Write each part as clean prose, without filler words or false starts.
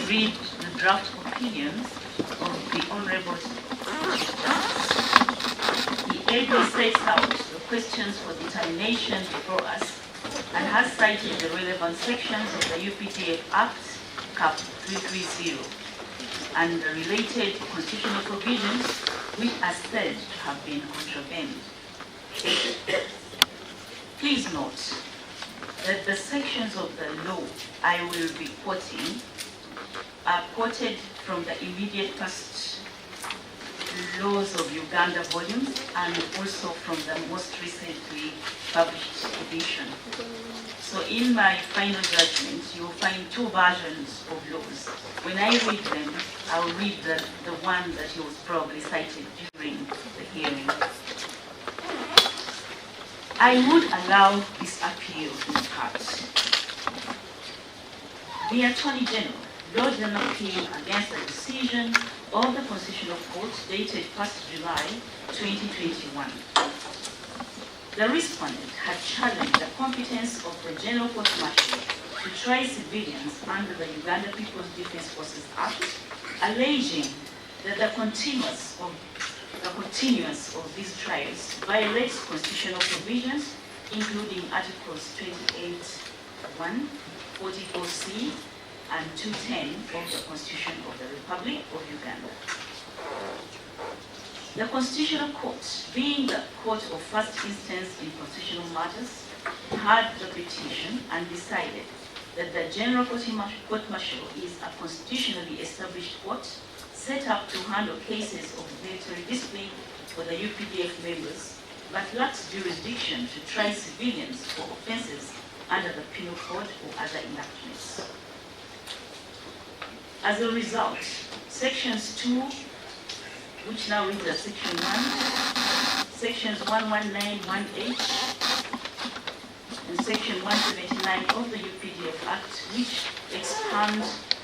read the draft opinions of the Honorable Chief Justice. He ably sets out the questions for determination before us and has cited the relevant sections of the UPDF Act, Cap 330, and the related constitutional provisions which are said to have been contravened. Please note that the sections of the law I will be quoting are quoted from the immediate past laws of Uganda volumes and also from the most recently published edition. So in my final judgment, you will find two versions of laws. When I read them, I will read the one that was probably cited during the hearing. I would allow this appeal in part. The Attorney General lodged an appeal against the decision of the Constitutional Court dated 1st July 2021. The respondent had challenged the competence of the General Court Martial to try civilians under the Uganda People's Defense Forces Act, alleging that the continuance of these trials violates constitutional provisions, including Articles 28(1), 44C, and 210 of the Constitution of the Republic of Uganda. The Constitutional Court, being the court of first instance in constitutional matters, heard the petition and decided that the General Court Martial is a constitutionally established court set up to handle cases of military discipline for the UPDF members, but lacks jurisdiction to try civilians for offences under the Penal Code or other enactments. As a result, Sections 2, which now reads as Section 1, Sections 119(1)(h), and Section 179 of the UPDF Act, which expand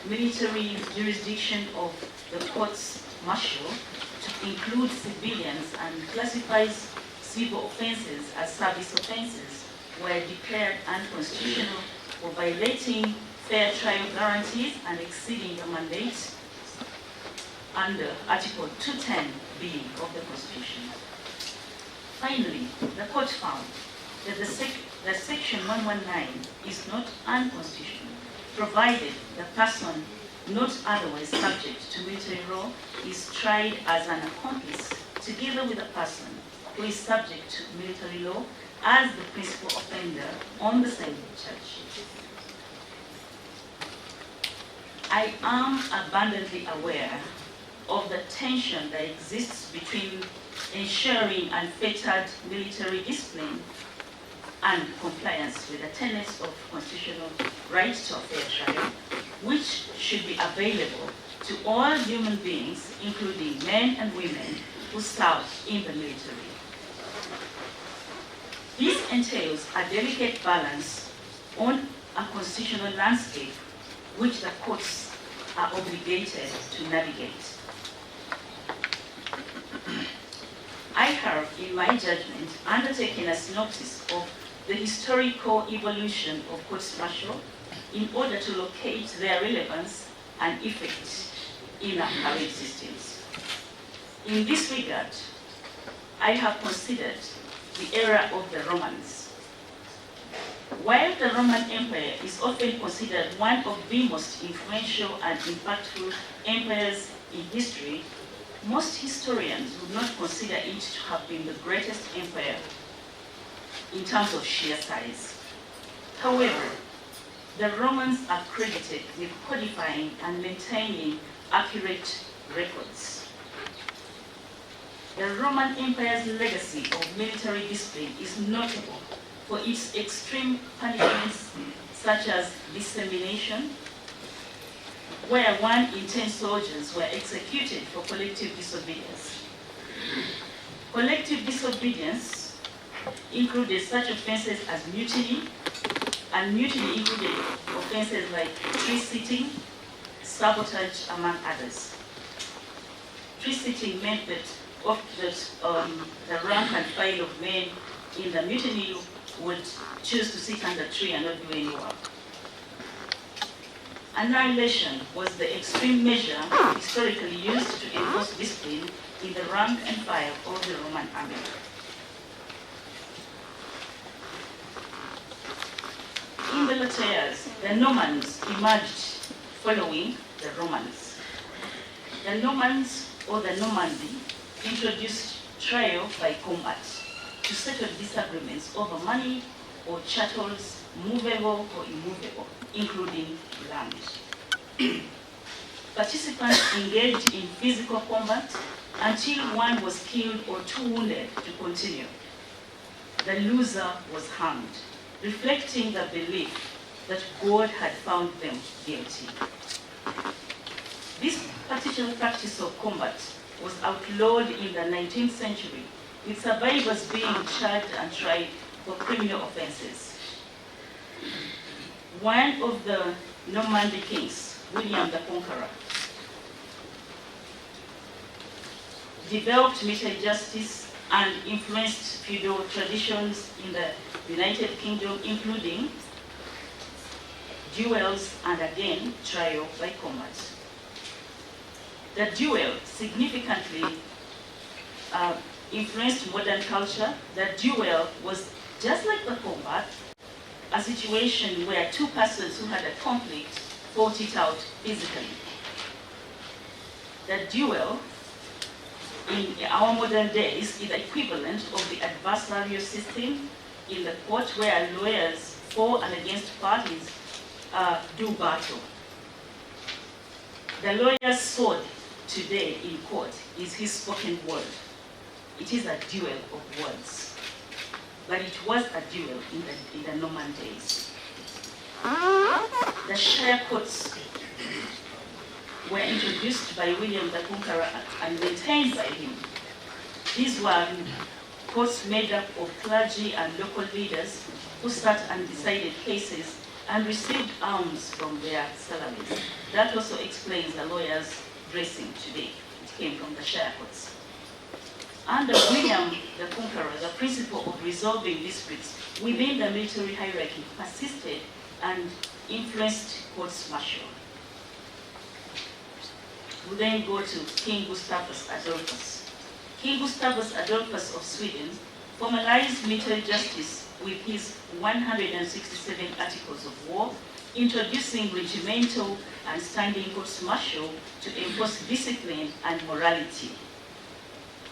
military jurisdiction of the courts martial to include civilians and classifies civil offences as service offences, were declared unconstitutional for violating fair trial guarantees and exceeding the mandate under Article 210(b) of the Constitution. Finally, the court found that the Section 119 is not unconstitutional, provided the person not otherwise subject to military law is tried as an accomplice together with a person who is subject to military law as the principal offender on the same charge. I am abundantly aware of the tension that exists between ensuring unfettered military discipline and compliance with the tenets of constitutional right to a fair trial, which should be available to all human beings, including men and women who serve in the military. This entails a delicate balance on a constitutional landscape which the courts are obligated to navigate. I have, in my judgment, undertaken a synopsis of the historical evolution of courts martial in order to locate their relevance and effect in our current systems. In this regard, I have considered the era of the Romans. While the Roman Empire is often considered one of the most influential and impactful empires in history, most historians would not consider it to have been the greatest empire in terms of sheer size. However, the Romans are credited with codifying and maintaining accurate records. The Roman Empire's legacy of military discipline is notable for its extreme punishments such as dissemination, where 1 in 10 soldiers were executed for collective disobedience. Collective disobedience included such offences as mutiny, and mutiny included offences like tree-sitting, sabotage, among others. Tree-sitting meant that the rank and file of men in the mutiny would choose to sit under a tree and not do any work. Annihilation was the extreme measure historically used to enforce discipline in the rank and file of the Roman army. In the later years, the Normans emerged following the Romans. The Normans, or the Normandy, introduced trial by combat to settle disagreements over money or chattels, movable or immovable, including land. Participants engaged in physical combat until one was killed or too wounded to continue. The loser was hanged, reflecting the belief that God had found them guilty. This particular practice of combat was outlawed in the 19th century, with survivors being charged and tried for criminal offenses. One of the Normandy kings, William the Conqueror, developed military justice and influenced feudal traditions in the United Kingdom, including duels and again trial by combat. The duel significantly influenced modern culture. The duel was just like the combat, a situation where two persons who had a conflict fought it out physically. The duel in our modern days is the equivalent of the adversarial system in the court where lawyers for and against parties do battle. The lawyer's sword today in court is his spoken word. It is a duel of words. But it was a duel in the Norman days. The shire courts were introduced by William the Conqueror and maintained by him. These were courts made up of clergy and local leaders who sat and decided cases and received alms from their salaries. That also explains the lawyers' dressing today. It came from the shire courts. Under William the Conqueror, the principle of resolving disputes within the military hierarchy persisted and influenced courts martial. We then go to King Gustavus Adolphus. King Gustavus Adolphus of Sweden formalized military justice with his 167 articles of war, introducing regimental and standing courts martial to enforce discipline and morality.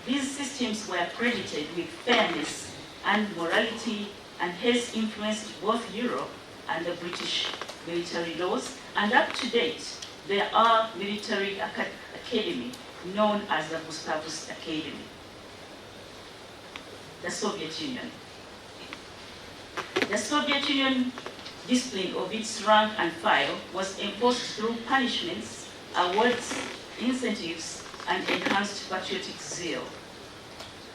These systems were credited with fairness and morality and has influenced both Europe and the British military laws. And up to date, there are military academy known as the Gustavus Academy. The Soviet Union. The Soviet Union discipline of its rank and file was enforced through punishments, awards, incentives, and enhanced patriotic zeal.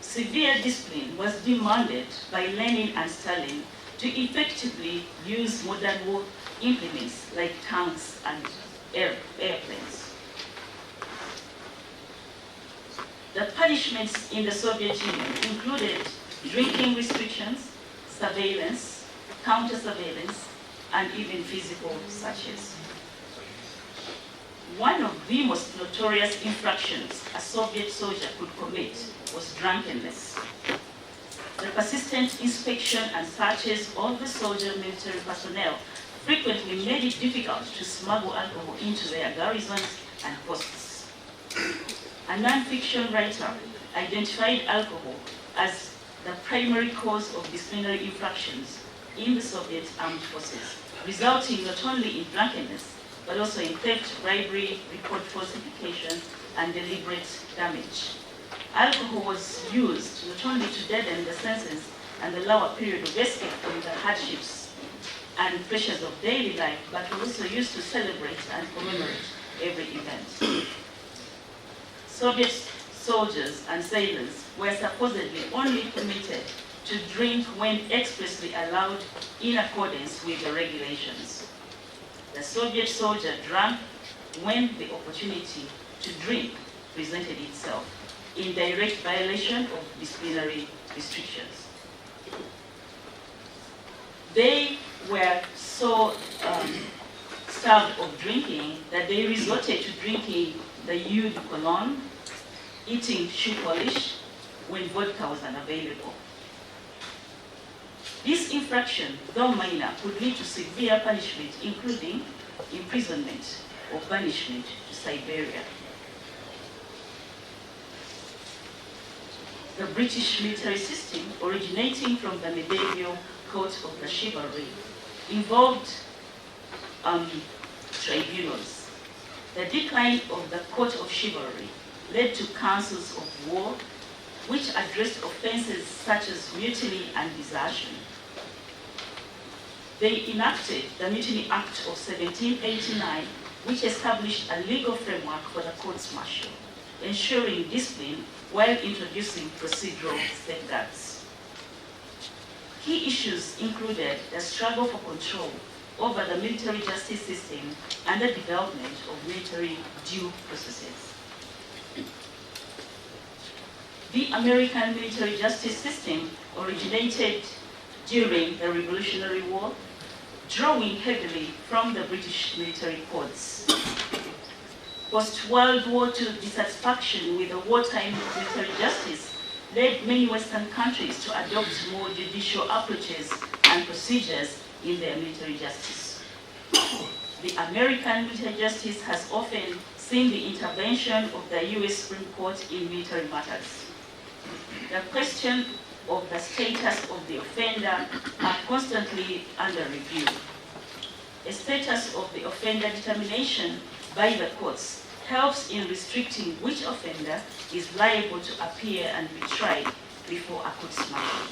Severe discipline was demanded by Lenin and Stalin to effectively use modern war implements like tanks and airplanes. The punishments in the Soviet Union included drinking restrictions, surveillance, counter-surveillance, and even physical searches. One of the most notorious infractions a Soviet soldier could commit was drunkenness. The persistent inspection and searches of the soldier military personnel frequently made it difficult to smuggle alcohol into their garrisons and posts. A non-fiction writer identified alcohol as the primary cause of disciplinary infractions in the Soviet armed forces, resulting not only in drunkenness, but also in theft, bribery, report falsification, and deliberate damage. Alcohol was used not only to deaden the senses and allow a period of escape from the hardships and pressures of daily life, but also used to celebrate and commemorate every event. Soviet soldiers and sailors were supposedly only permitted to drink when expressly allowed in accordance with the regulations. The Soviet soldier drank when the opportunity to drink presented itself, in direct violation of disciplinary restrictions. They were so starved of drinking that they resorted to drinking the eau de cologne, eating shoe polish when vodka was unavailable. This infraction, though minor, could lead to severe punishment, including imprisonment or banishment to Siberia. The British military system, originating from the medieval court of the chivalry, involved tribunals. The decline of the court of chivalry led to councils of war, which addressed offenses such as mutiny and desertion. They enacted the Mutiny Act of 1789, which established a legal framework for the courts-martial, ensuring discipline while introducing procedural safeguards. Key issues included the struggle for control over the military justice system and the development of military due processes. The American military justice system originated during the Revolutionary War, drawing heavily from the British military courts. Post-World War II dissatisfaction with the wartime military justice led many Western countries to adopt more judicial approaches and procedures in their military justice. The American military justice has often seen the intervention of the US Supreme Court in military matters. The question of the status of the offender are constantly under review. A status of the offender determination by the courts helps in restricting which offender is liable to appear and be tried before a court-martial.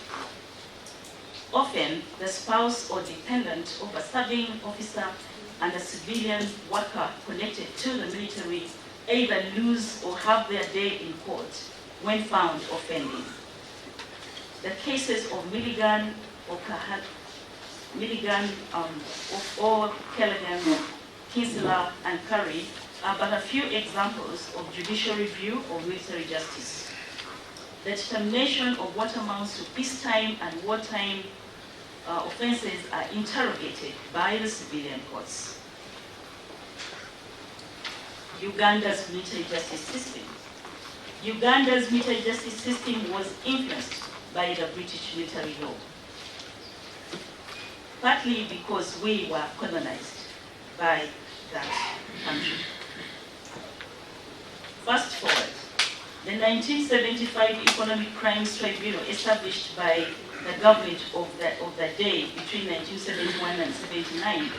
Often, the spouse or dependent of a serving officer and a civilian worker connected to the military either lose or have their day in court when found offending. The cases of Milligan or Callaghan, Kinsella, and Curry are but a few examples of judicial review of military justice. The determination of what amounts to peacetime and wartime offenses are interrogated by the civilian courts. Uganda's military justice system. Uganda's military justice system was influenced by the British military law, partly because we were colonized by that country. Fast forward, the 1975 Economic Crimes Tribunal established by the government of the day between 1971 and 79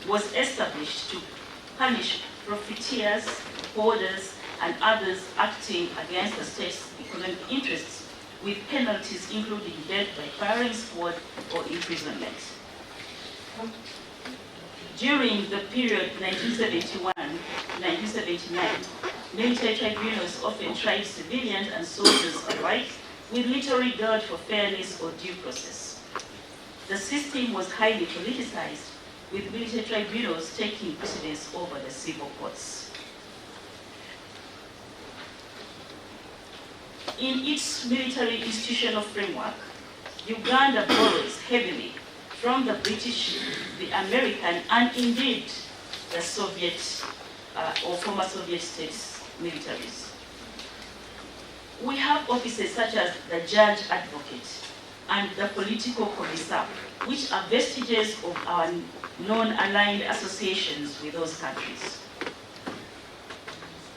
was established to punish profiteers, hoarders, and others acting against the state's economic interests, with penalties including death by firing squad or imprisonment. During the period 1971-1979, military tribunals often tried civilians and soldiers alike with little regard for fairness or due process. The system was highly politicized, with military tribunals taking precedence over the civil courts. In its military institutional framework, Uganda borrows heavily from the British, the American, and indeed the Soviet or former Soviet states militaries. We have offices such as the judge advocate and the political commissar, which are vestiges of our non-aligned associations with those countries.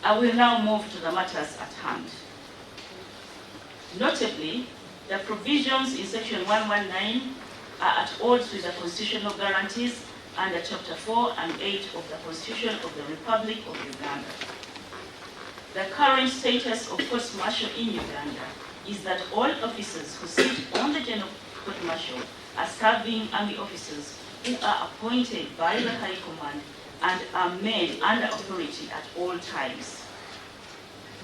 I will now move to the matters at hand. Notably, the provisions in Section 119 are at odds with the constitutional guarantees under Chapter 4 and 8 of the Constitution of the Republic of Uganda. The current status of court-martial in Uganda is that all officers who sit on the General Court-Martial are serving army officers who are appointed by the High Command and are made under authority at all times.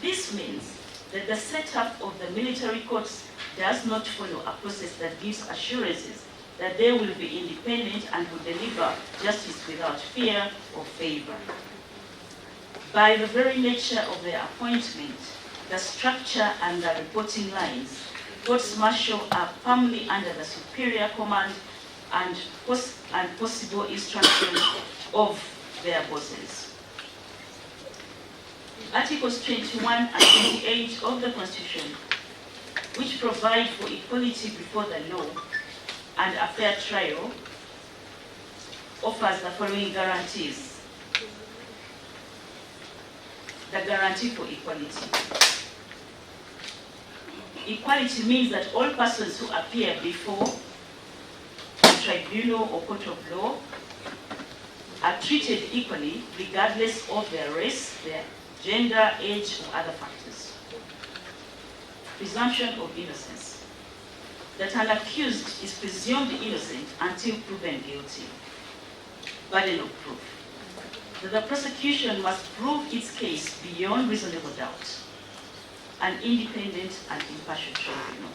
This means that the setup of the military courts does not follow a process that gives assurances that they will be independent and will deliver justice without fear or favor. By the very nature of their appointment, the structure and the reporting lines, courts-martial are firmly under the superior command and possible instruction of their bosses. Articles 21 and 28 of the Constitution, which provide for equality before the law and a fair trial, offers the following guarantees. The guarantee for equality. Equality means that all persons who appear before a tribunal or court of law are treated equally regardless of their race, their gender, age, or other factors. Presumption of innocence. That an accused is presumed innocent until proven guilty. Burden of proof. That the prosecution must prove its case beyond reasonable doubt. An independent and impartial tribunal.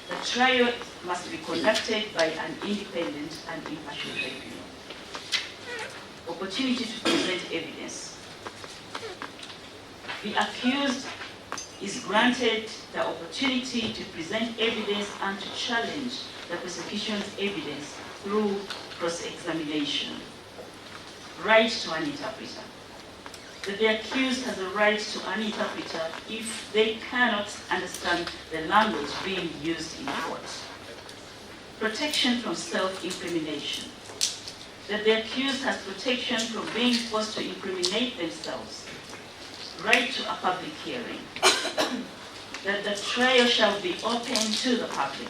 The trial must be conducted by an independent and impartial tribunal. Opportunity to present evidence. The accused is granted the opportunity to present evidence and to challenge the prosecution's evidence through cross-examination. Right to an interpreter. That the accused has a right to an interpreter if they cannot understand the language being used in court. Protection from self-incrimination. That the accused has protection from being forced to incriminate themselves. Right to a public hearing. That the trial shall be open to the public.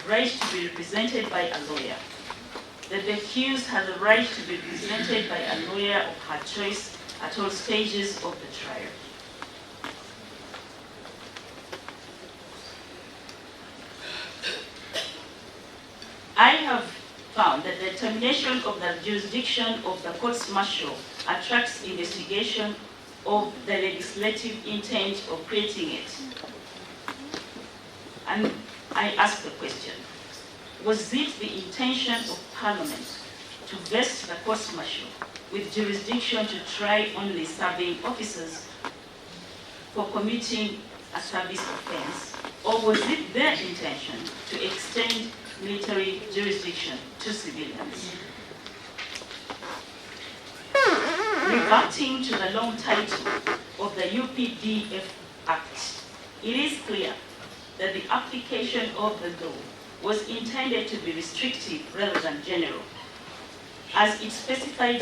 Right to be represented by a lawyer. That the accused has a right to be represented by a lawyer of her choice at all stages of the trial. I have found that the determination of the jurisdiction of the courts martial attracts investigation of the legislative intent of creating it. And I ask the question, was it the intention of Parliament to vest the courts martial with jurisdiction to try only serving officers for committing a service offense, or was it their intention to extend military jurisdiction to civilians? Reverting to the long title of the UPDF Act, it is clear that the application of the law was intended to be restrictive rather than general, as it specifically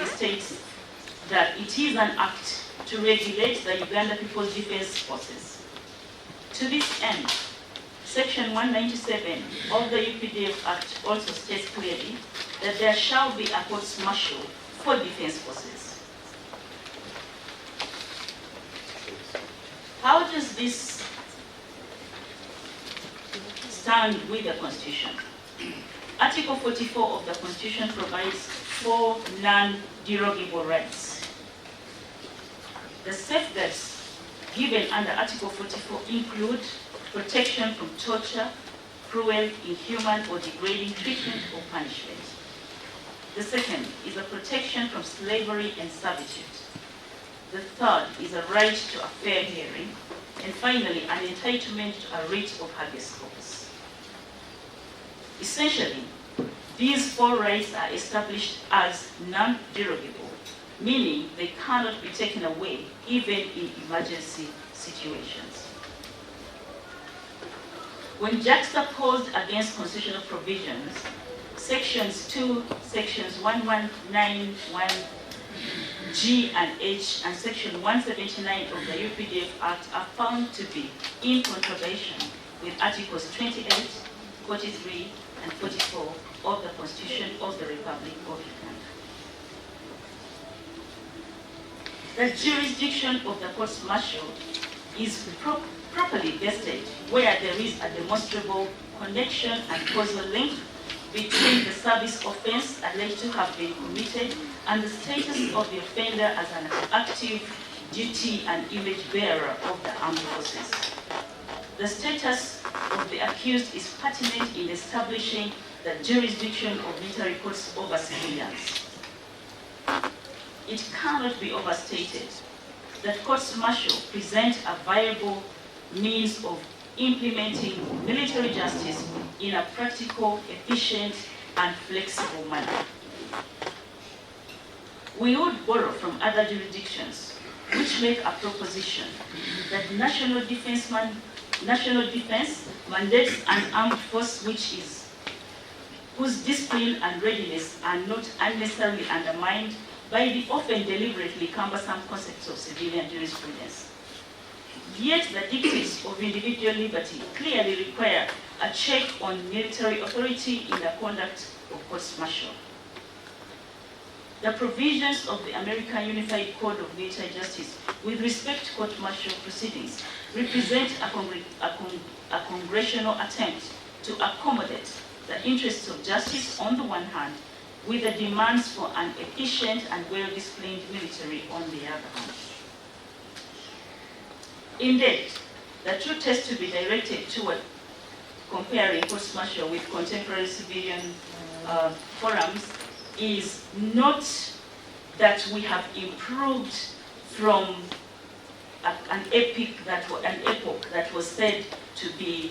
states that it is an act to regulate the Uganda People's Defense Forces. To this end, Section 197 of the UPDF Act also states clearly that there shall be a courts martial for defense forces. How does this stand with the Constitution? Article 44 of the Constitution provides 4 non-derogable rights. The safeguards given under Article 44 include protection from torture, cruel, inhuman, or degrading treatment or punishment. The second is a protection from slavery and servitude. The third is a right to a fair hearing. And finally, an entitlement to a writ of habeas corpus. Essentially, these 4 rights are established as non-derogable, meaning they cannot be taken away even in emergency situations. When juxtaposed against constitutional provisions, Sections 2, Sections 1191G and H, and Section 179 of the UPDF Act are found to be in contravention with Articles 28, 43, and 44 of the Constitution of the Republic of Uganda. The jurisdiction of the courts martial is properly vested where there is a demonstrable connection and causal link between the service offense alleged to have been committed and the status of the offender as an active duty and image bearer of the armed forces. The status of the accused is pertinent in establishing the jurisdiction of military courts over civilians. It cannot be overstated that courts martial present a viable means of implementing military justice in a practical, efficient, and flexible manner. We would borrow from other jurisdictions which make a proposition that national defense mandates an armed force whose discipline and readiness are not unnecessarily undermined by the often deliberately cumbersome concepts of civilian jurisprudence. Yet the dictates of individual liberty clearly require a check on military authority in the conduct of courts martial. The provisions of the American Unified Code of Military Justice with respect to court-martial proceedings represent a congressional attempt to accommodate the interests of justice on the one hand, with the demands for an efficient and well-disciplined military on the other hand. Indeed, the true test to be directed toward comparing courts-martial with contemporary civilian forums is not that we have improved from an epoch that was said to be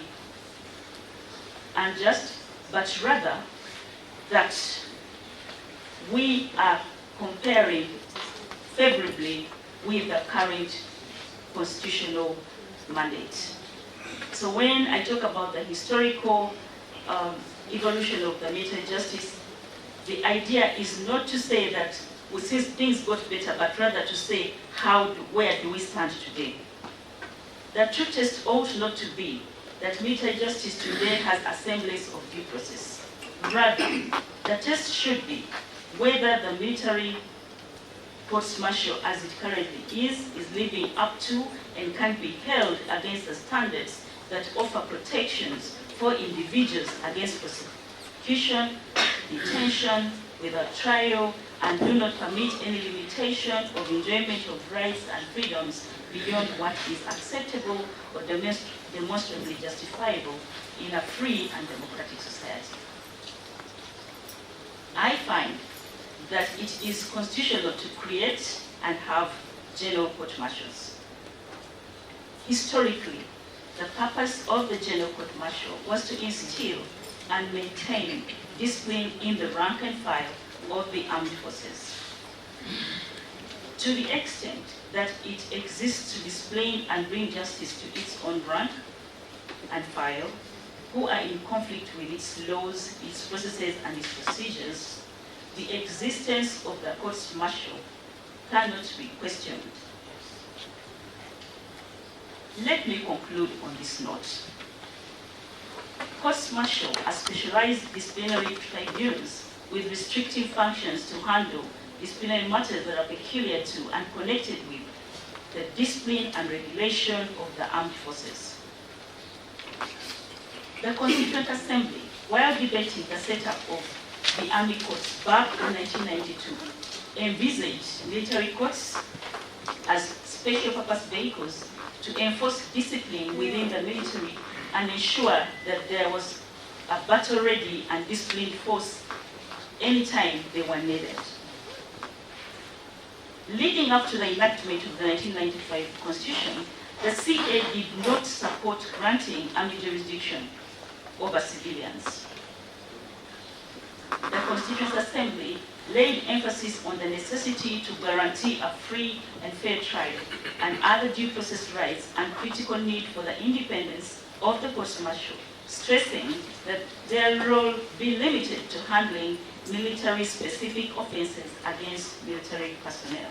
unjust, but rather that we are comparing favorably with the current constitutional mandate. So when I talk about the historical evolution of the military justice, the idea is not to say that since things got better, but rather to say where do we stand today. The true test ought not to be that military justice today has a semblance of due process. Rather, the test should be whether the military courts-martial as it currently is living up to and can be held against the standards that offer protections for individuals against prosecution, detention, without trial, and do not permit any limitation of enjoyment of rights and freedoms beyond what is acceptable or demonstrably justifiable in a free and democratic society. I find that it is constitutional to create and have general court-martials. Historically, the purpose of the general court-martial was to instill and maintain discipline in the rank and file of the armed forces. To the extent that it exists to display and bring justice to its own rank and file, who are in conflict with its laws, its processes, and its procedures, the existence of the courts-martial cannot be questioned. Let me conclude on this note. Courts-martial are specialized disciplinary tribunals with restrictive functions to handle disciplinary matters that are peculiar to and connected with the discipline and regulation of the armed forces. The Constituent Assembly, while debating the setup of the Army Courts back in 1992, envisaged military courts as special purpose vehicles to enforce discipline within the military and ensure that there was a battle-ready and disciplined force anytime they were needed. Leading up to the enactment of the 1995 Constitution, the CA did not support granting army jurisdiction over civilians. The Constituent Assembly laid emphasis on the necessity to guarantee a free and fair trial and other due process rights and critical need for the independence of the courts-martial, stressing that their role be limited to handling military-specific offenses against military personnel.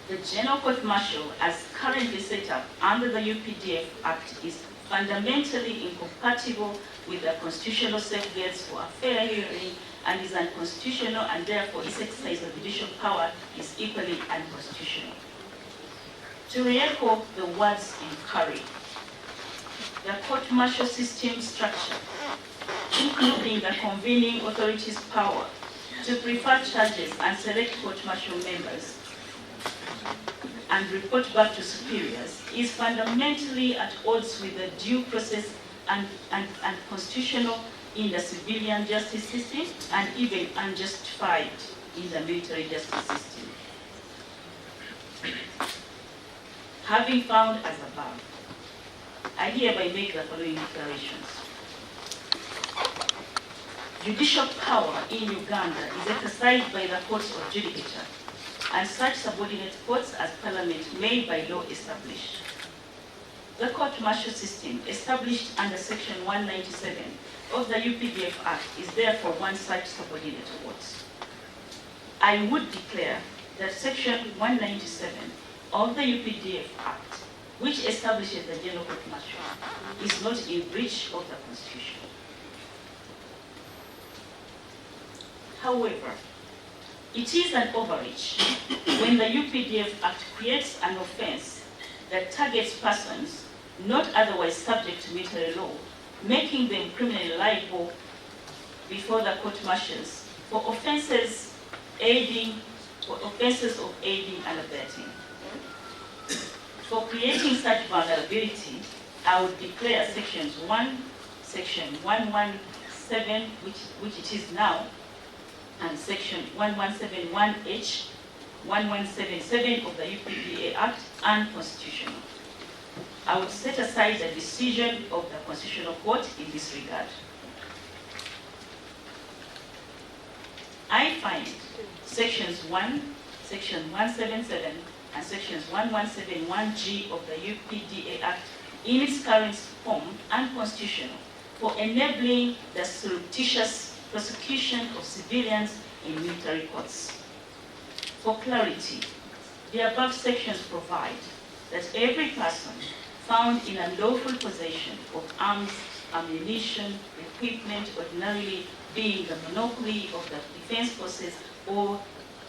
The General Court-Martial, as currently set up under the UPDF Act, is fundamentally incompatible with the constitutional safeguards for a fair hearing and is unconstitutional, and therefore its exercise of judicial power is equally unconstitutional. To re-echo the words in Curry, the court-martial system structure, including the convening authority's power to prefer charges and select court-martial members and report back to superiors, is fundamentally at odds with the due process and constitutional in the civilian justice system and even unjustified in the military justice system. Having found as above, I hereby make the following declarations. Judicial power in Uganda is exercised by the courts of judicature, and such subordinate courts as Parliament may by law establish. The court-martial system established under Section 197 of the UPDF Act is therefore one such subordinate court. I would declare that Section 197 of the UPDF Act, which establishes the General Court-Martial, is not in breach of the Constitution. However, it is an overreach when the UPDF Act creates an offense that targets persons not otherwise subject to military law, making them criminally liable before the court-martials for offenses of aiding and abetting. For creating such vulnerability, I would declare Section 117, which it is now, and Section 1171H, 1177 of the UPDA Act unconstitutional. I would set aside the decision of the Constitutional Court in this regard. I find Section 177 and Sections 1171G of the UPDA Act in its current form unconstitutional for enabling the surreptitious prosecution of civilians in military courts. For clarity, the above sections provide that every person found in unlawful possession of arms, ammunition, equipment ordinarily being the monopoly of the defense forces or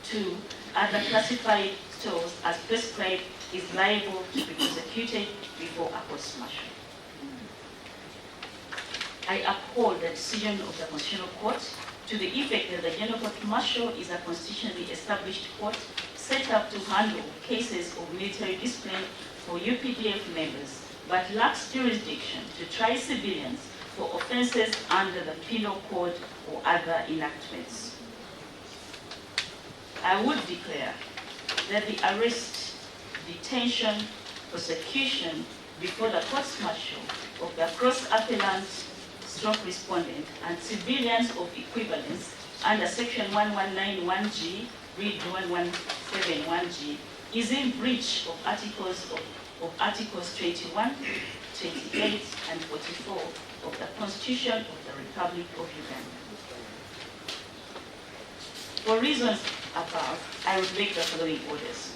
to other classified stores as prescribed is liable to be prosecuted before a court-martial. I uphold the decision of the Constitutional Court to the effect that the General Court-Martial is a constitutionally established court set up to handle cases of military discipline for UPDF members, but lacks jurisdiction to try civilians for offenses under the Penal Code or other enactments. I would declare that the arrest, detention, prosecution before the court-martial of the cross-appellant respondent and civilians of equivalence under Section 1191G, read 1171G, is in breach of Articles 21, 28, and 44 of the Constitution of the Republic of Uganda. For reasons above, I would make the following orders.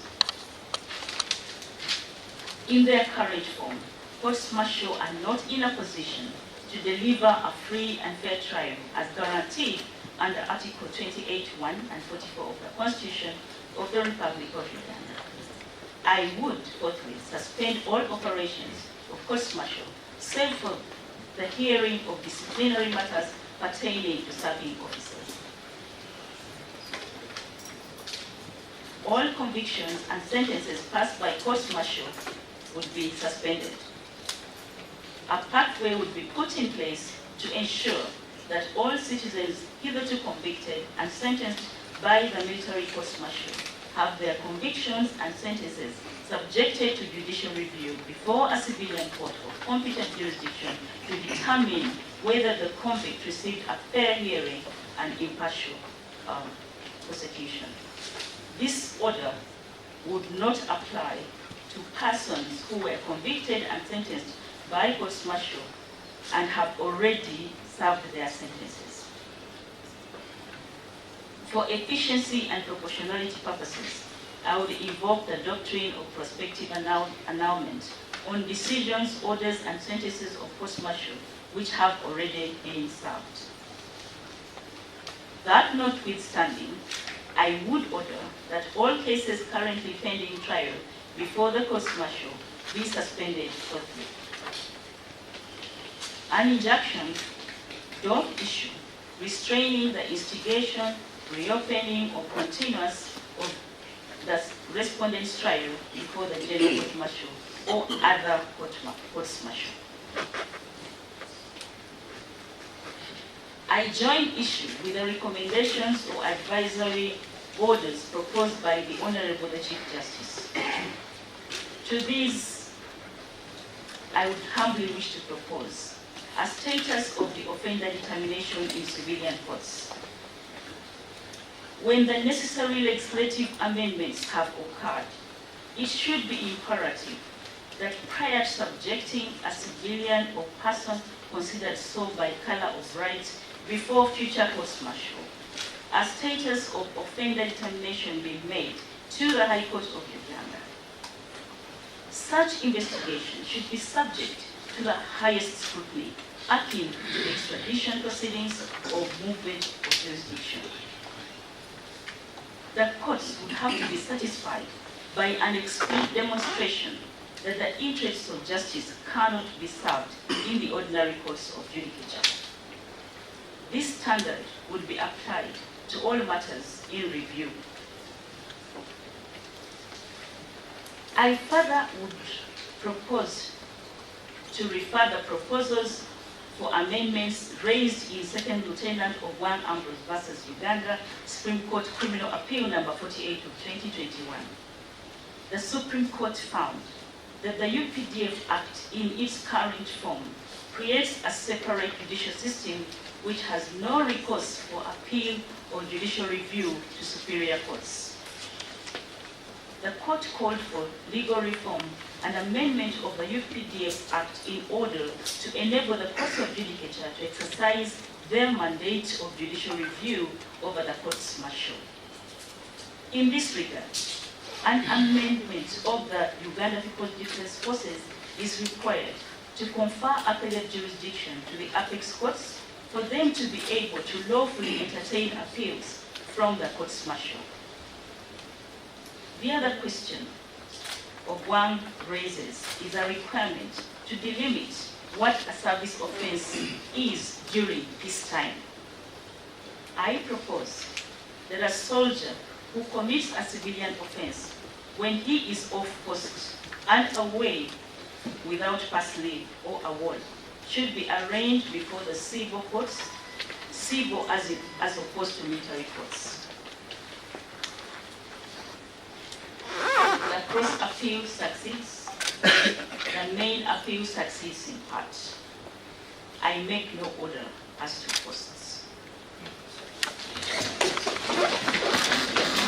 In their current form, courts-martial are not in a position to deliver a free and fair trial as guaranteed under Article 28(1) and 44 of the Constitution of the Republic of Uganda. I would forthwith suspend all operations of courts-martial, save for the hearing of disciplinary matters pertaining to serving officers. All convictions and sentences passed by courts-martial would be suspended. A pathway would be put in place to ensure that all citizens hitherto convicted and sentenced by the military courts-martial have their convictions and sentences subjected to judicial review before a civilian court of competent jurisdiction to determine whether the convict received a fair hearing and impartial prosecution. This order would not apply to persons who were convicted and sentenced by courts-martial and have already served their sentences. For efficiency and proportionality purposes, I would invoke the doctrine of prospective annulment on decisions, orders, and sentences of courts-martial which have already been served. That notwithstanding, I would order that all cases currently pending trial before the courts-martial be suspended forthwith. An injunction don't issue restraining the instigation, reopening, or continuance of the respondent's trial before the General Court-Martial or other courts-martial. I join issue with the recommendations or advisory orders proposed by the Honorable the Chief Justice. To these, I would humbly wish to propose a status of the offender determination in civilian courts. When the necessary legislative amendments have occurred, it should be imperative that prior to subjecting a civilian or person considered so by color of right before future court-martial, a status of offender determination be made to the High Court of Uganda. Such investigation should be subject to the highest scrutiny, akin to extradition proceedings or movement of jurisdiction. The courts would have to be satisfied by an explicit demonstration that the interests of justice cannot be served in the ordinary course of judicature. This standard would be applied to all matters in review. I further would propose to refer the proposals for amendments raised in 2nd Lieutenant of 1 Ambrose versus Uganda, Supreme Court Criminal Appeal number 48 of 2021. The Supreme Court found that the UPDF Act in its current form creates a separate judicial system which has no recourse for appeal or judicial review to superior courts. The court called for legal reform and amendment of the UPDF Act in order to enable the courts of judicature to exercise their mandate of judicial review over the courts martial. In this regard, an amendment of the Uganda People's Defence Forces is required to confer appellate jurisdiction to the apex courts for them to be able to lawfully entertain appeals from the courts martial. The other question of one raises is a requirement to delimit what a service offence is during peacetime. I propose that a soldier who commits a civilian offence when he is off post and away without pass leave or award should be arraigned before the civil courts, civil as opposed to military courts. The cross appeal succeeds, the main appeal succeeds in part. I make no order as to costs.